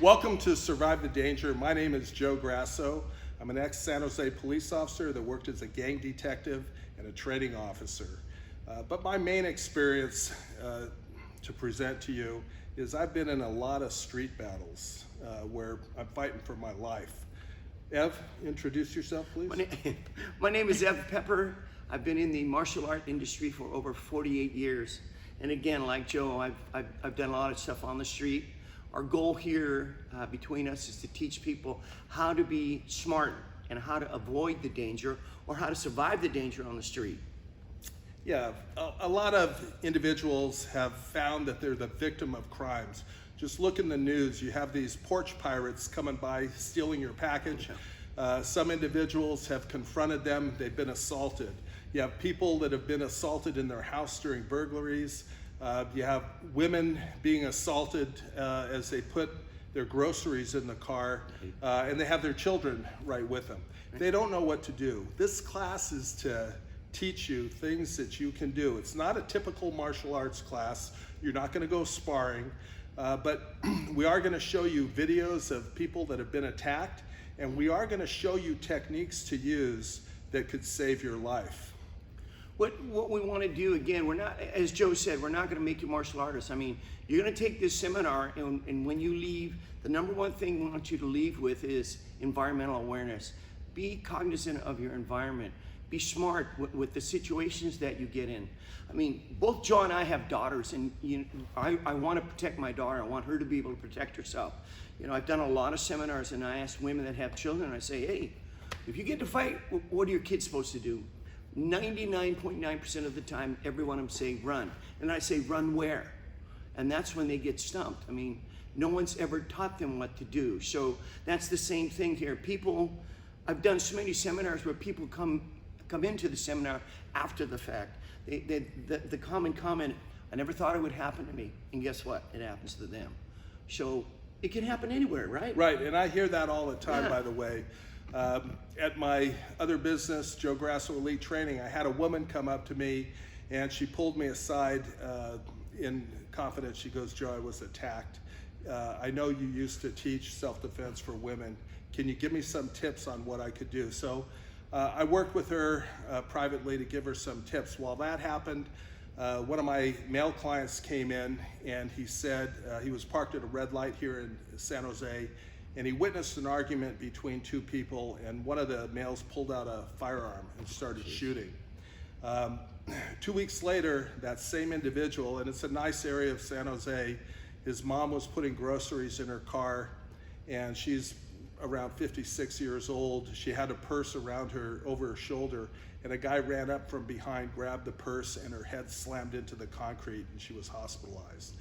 Welcome to Survive the Danger. My name is Joe Grasso. I'm an ex-San Jose police officer that worked as a gang detective and a training officer. But my main experience to present to you is I've been in a lot of street battles where I'm fighting for my life. Ev, introduce yourself, please. My name is Ev Pepper. I've been in the martial art industry for over 48 years. And again, like Joe, I've done a lot of stuff on the street. Our goal here between us is to teach people how to be smart and how to avoid the danger or how to survive the danger on the street. Yeah, a lot of individuals have found that they're the victim of crimes. Just look in the news, you have these porch pirates coming by stealing your package. Some individuals have confronted them, they've been assaulted. You have people that have been assaulted in their house during burglaries. You have women being assaulted as they put their groceries in the car, and they have their children right with them. They don't know what to do. This class is to teach you things that you can do. It's not a typical martial arts class. You're not going to go sparring, but we are going to show you videos of people that have been attacked, and we are going to show you techniques to use that could save your life. What we want to do, again, we're not, as Joe said, we're not going to make you martial artists. I mean, you're going to take this seminar, and when you leave, the number one thing we want you to leave with is environmental awareness. Be cognizant of your environment. Be smart with the situations that you get in. I mean, both Joe and I have daughters, and I want to protect my daughter. I want her to be able to protect herself. You know, I've done a lot of seminars, and I ask women that have children, I say, hey, if you get to fight, what are your kids supposed to do? 99.9% of the time, every one of them say run. And I say, run where? And that's when they get stumped. I mean, no one's ever taught them what to do. So that's the same thing here. People, I've done so many seminars where people come into the seminar after the fact. The common comment, I never thought it would happen to me. And guess what? It happens to them. So it can happen anywhere, right? Right, and I hear that all the time, by the way. At my other business, Joe Grasso Elite Training, I had a woman come up to me and she pulled me aside in confidence. She goes, Joe, I was attacked. I know you used to teach self-defense for women. Can you give me some tips on what I could do? So I worked with her privately to give her some tips. While that happened, one of my male clients came in and he said he was parked at a red light here in San Jose, and he witnessed an argument between two people, and one of the males pulled out a firearm and started shooting. 2 weeks later, that same individual, and it's a nice area of San Jose, his mom was putting groceries in her car, and she's around 56 years old. She had a purse around her, over her shoulder, and a guy ran up from behind, grabbed the purse, and her head slammed into the concrete, and she was hospitalized.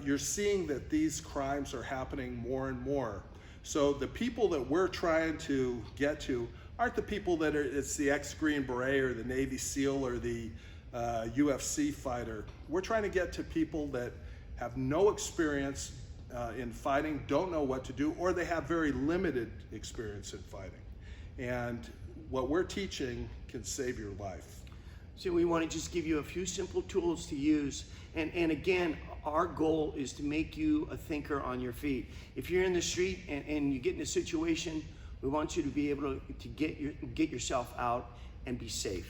You're seeing that these crimes are happening more and more. So the people that we're trying to get to aren't the people that it's the ex-Green Beret or the Navy SEAL or the UFC fighter. We're trying to get to people that have no experience in fighting, don't know what to do, or they have very limited experience in fighting. And what we're teaching can save your life. So we want to just give you a few simple tools to use. And again, our goal is to make you a thinker on your feet. If you're in the street and you get in a situation, we want you to be able to get yourself out and be safe.